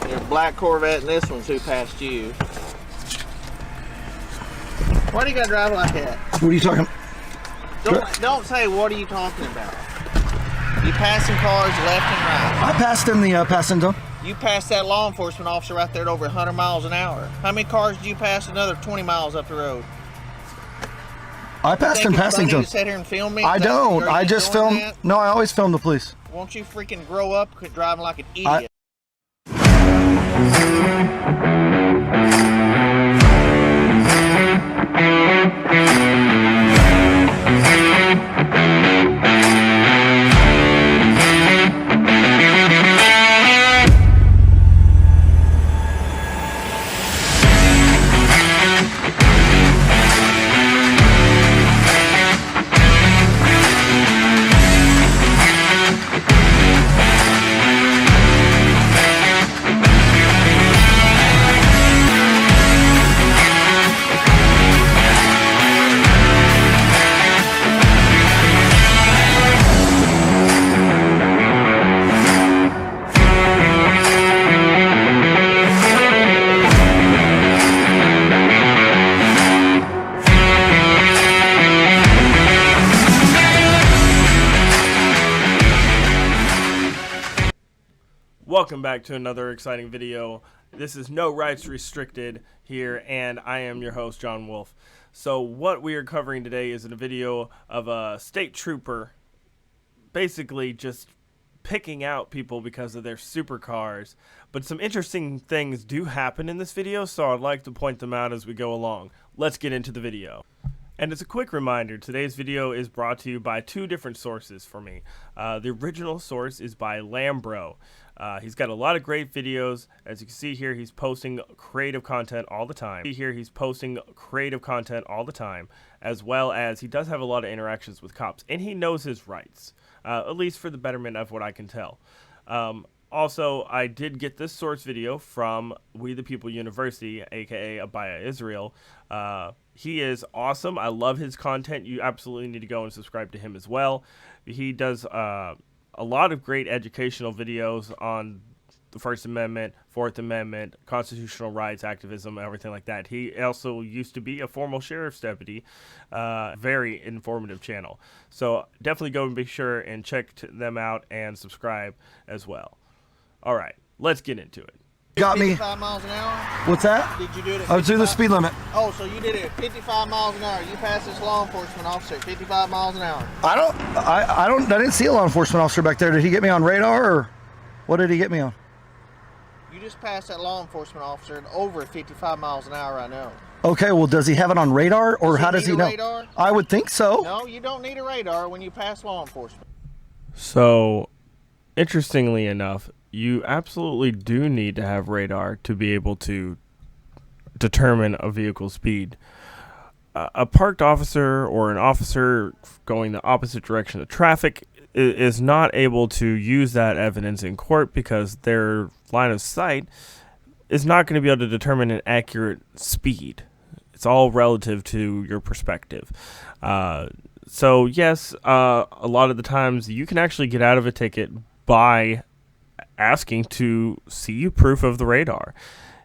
Your black Corvette and this one's who passed you. Why do you gotta drive like that? What are you talking about? Don't say what are you talking about. You passing cars left and right. I passed in the passing zone. You passed that law enforcement officer right there at over 100 miles an hour. How many cars did you pass another 20 miles up the road? I passed in passing zone. You sit here and film me? I don't. I just film. That? No, I always film the police. Won't you freaking grow up quit driving like an idiot? Welcome back to another exciting video. This is No Rights Restricted here, and I am your host, John Wolf. So what we are covering today is a video of a state trooper basically just picking out people because of their supercars. But some interesting things do happen in this video, so I'd like to point them out as we go along. Let's get into the video. And as a quick reminder, today's video is brought to you by two different sources for me. The original source is by Lambo. He's got a lot of great videos. As you can see here, he's posting creative content all the time. As well as he does have a lot of interactions with cops, and he knows his rights, at least for the betterment of what I can tell. Also, I did get this source video from We the People University, aka Abaya Israel. He is awesome. I love his content. You absolutely need to go and subscribe to him as well. He does a lot of great educational videos on the First Amendment, Fourth Amendment, constitutional rights, activism, everything like that. He also used to be a former sheriff's deputy. Very informative channel. So definitely go and be sure and check them out and subscribe as well. All right, let's get into it. Got me. 55 miles an hour? What's that? Did you do it at I was doing the speed limit. Oh, so you did it at 55 miles an hour. You passed this law enforcement officer at 55 miles an hour. I didn't see a law enforcement officer back there. Did he get me on radar, or what did he get me on? You just passed that law enforcement officer at over 55 miles an hour right now. Okay, well, does he have it on radar, or how does he know? Radar? I would think so. No, you don't need a radar when you pass law enforcement. So, interestingly enough, you absolutely do need to have radar to be able to determine a vehicle's speed. A parked officer or an officer going the opposite direction of traffic is not able to use that evidence in court because their line of sight is not going to be able to determine an accurate speed. It's all relative to your perspective. So yes, a lot of the times you can actually get out of a ticket by asking to see proof of the radar.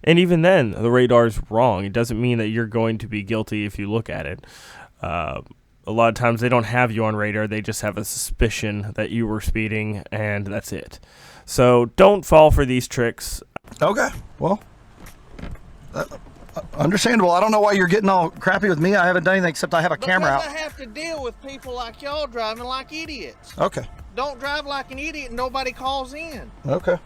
And even then, the radar's wrong. It doesn't mean that you're going to be guilty if you look at it. A lot of times they don't have you on radar. They just have a suspicion that you were speeding, and that's it. So don't fall for these tricks. Okay, well, understandable. I don't know why you're getting all crappy with me. I haven't done anything except I have a camera out. Because I have to deal with people like y'all driving like idiots. Okay. Don't drive like an idiot and nobody calls in. Okay.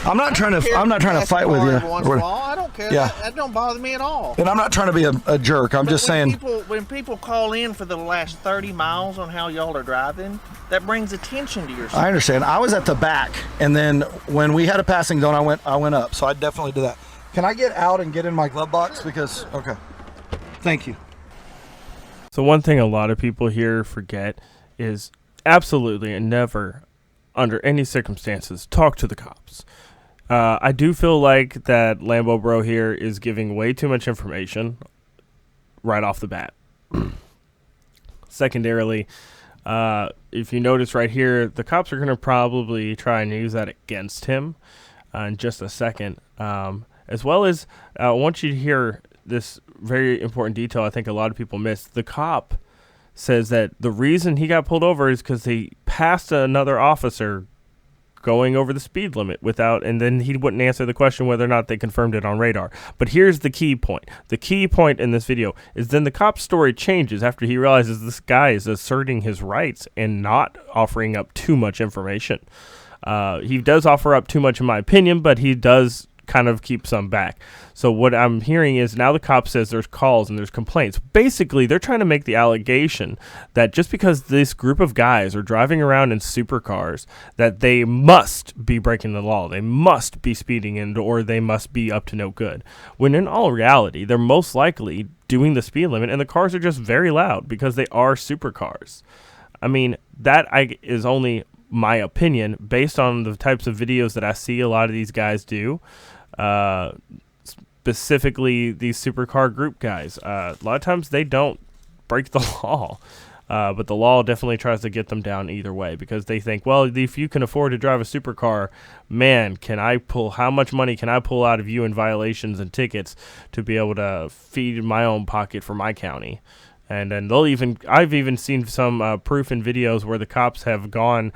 I'm not trying to fight with you. I don't care. Yeah. That don't bother me at all. And I'm not trying to be a jerk. I'm just saying. When people call in for the last 30 miles on how y'all are driving, that brings attention to yourself. I understand. I was at the back, and then when we had a passing zone, I went up. So I definitely do that. Can I get out and get in my glove box? Because okay. Thank you. So one thing a lot of people here forget is absolutely and never, under any circumstances, talk to the cops. I do feel like that Lambo bro here is giving way too much information right off the bat. Secondarily, if you notice right here, the cops are going to probably try and use that against him in just a second. As well as, I want you to hear this very important detail I think a lot of people miss. The cop says that the reason he got pulled over is because he passed another officer going over the speed limit and then he wouldn't answer the question whether or not they confirmed it on radar. But here's the key point. The key point in this video is then the cop's story changes after he realizes this guy is asserting his rights and not offering up too much information. He does offer up too much in my opinion, but he does kind of keep some back. So what I'm hearing is now the cop says there's calls and there's complaints. Basically, they're trying to make the allegation that just because this group of guys are driving around in supercars, that they must be breaking the law. They must be speeding or they must be up to no good. When in all reality, they're most likely doing the speed limit and the cars are just very loud because they are supercars. I mean, that is only my opinion based on the types of videos that I see a lot of these guys do. Specifically these supercar group guys. A lot of times they don't break the law, but the law definitely tries to get them down either way because they think, well, if you can afford to drive a supercar, man, how much money can I pull out of you in violations and tickets to be able to feed my own pocket for my county? And then I've even seen some proof in videos where the cops have gone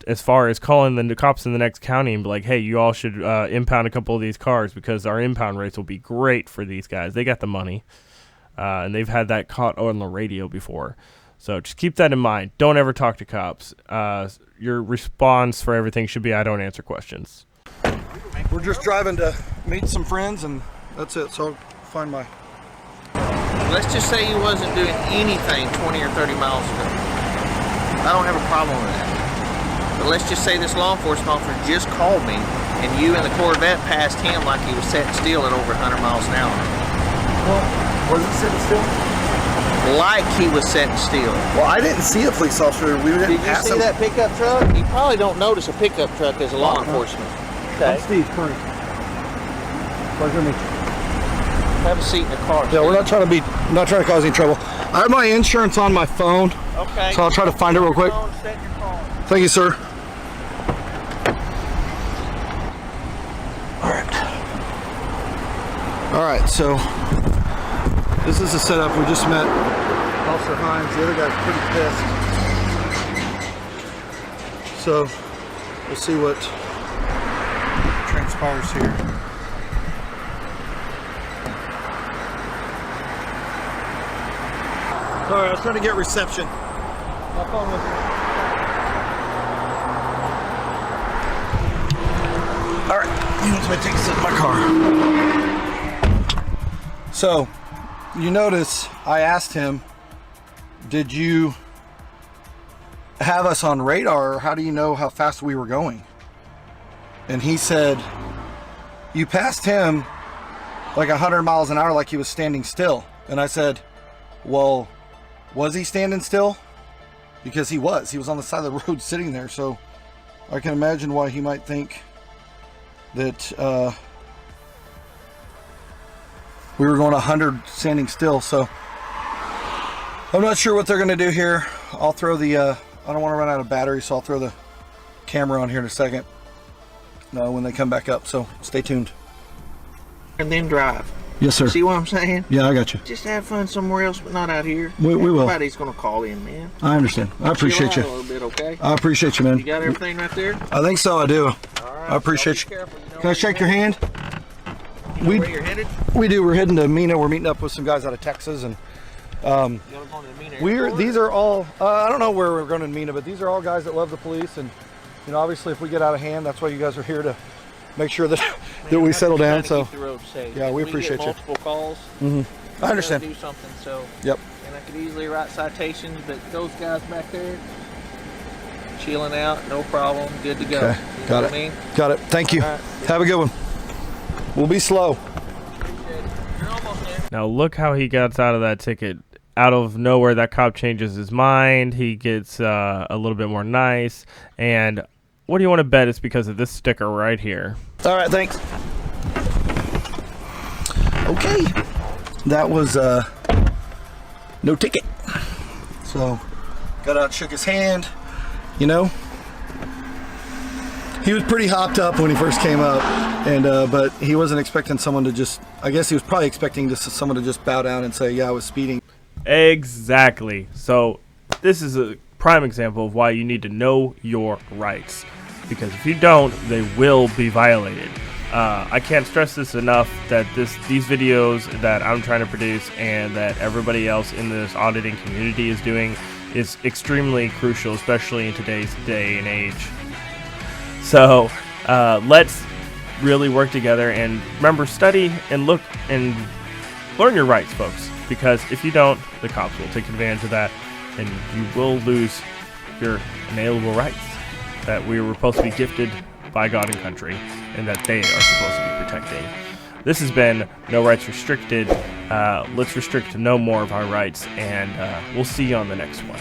as far as calling the cops in the next county and be like, hey, you all should impound a couple of these cars because our impound rates will be great for these guys. They got the money. And they've had that caught on the radio before. So just keep that in mind. Don't ever talk to cops. Your response for everything should be, I don't answer questions. We're just driving to meet some friends, and that's it. So I'll find my... Let's just say you wasn't doing anything 20 or 30 miles ago. I don't have a problem with that. But let's just say this law enforcement officer just called me and you and the Corvette passed him like he was sitting still at over 100 miles an hour. Well, was he sitting still? Like he was sitting still. Well, I didn't see a police officer. We didn't Did you pass see him. that pickup truck? You probably don't notice a pickup truck as a law enforcement. I'm Steve Curry. Pleasure to meet you. Have a seat in the car. Yeah, we're not trying to cause any trouble. I have my insurance on my phone. Okay. So I'll try to find it real quick. Thank you, sir. All right, so this is the setup. We just met Officer Hines. The other guy's pretty pissed. So we'll see what transpires here. Sorry, I was trying to get reception. My phone was... All right, let me take a sip of my car. So, you notice I asked him, did you have us on radar, or how do you know how fast we were going? And he said, you passed him like 100 miles an hour like he was standing still. And I said, well, was he standing still? Because he was on the side of the road sitting there. So I can imagine why he might think that we were going 100 standing still. So I'm not sure what they're going to do here. I'll throw the, I don't want to run out of battery, so I'll throw the camera on here in a second when they come back up. So stay tuned. And then drive. Yes, sir. See what I'm saying? Yeah, I got you. Just have fun somewhere else, but not out here. We will. Everybody's going to call in, man. I understand. I appreciate Chill you. out a little bit, okay? I appreciate you, man. You got everything right there? I think so. I do. All right. I appreciate you. Careful. You know Can I shake your hand? where you're headed? We do. We're heading to Mena. We're meeting up with some guys out of Texas, and You want to go to the Mena Airport? these are all. I don't know where we're going to Mena, but these are all guys that love the police, and you know, obviously, if we get out of hand, that's why you guys are here, to make sure that that we settle down. So keep the road safe. yeah, we appreciate you. Multiple calls. I understand. Do something. So Yep. and I could easily write citations, but those guys back there, chilling out, no problem, good to go. Okay. You know Got what it. I mean? Got it. Thank you. All right. Have a good one. We'll be slow. You're almost there. Now look how he gets out of that ticket. Out of nowhere, that cop changes his mind. He gets a little bit more nice. And what do you want to bet it's because of this sticker right here? All right, thanks. Okay, that was no ticket. So got out, shook his hand. you know? He was pretty hopped up when he first came up, and but he wasn't expecting someone to just, I guess he was probably expecting someone to just bow down and say, yeah, I was speeding. Exactly. So this is a prime example of why you need to know your rights, because if you don't, they will be violated. I can't stress this enough that these videos that I'm trying to produce and that everybody else in this auditing community is doing is extremely crucial, especially in today's day and age. So let's really work together, and remember, study and look and learn your rights, folks, because if you don't, the cops will take advantage of that, and you will lose your inalienable rights that we were supposed to be gifted by God and country, and that they are supposed to be protecting. This has been No Rights Restricted. Let's restrict no more of our rights, and we'll see you on the next one.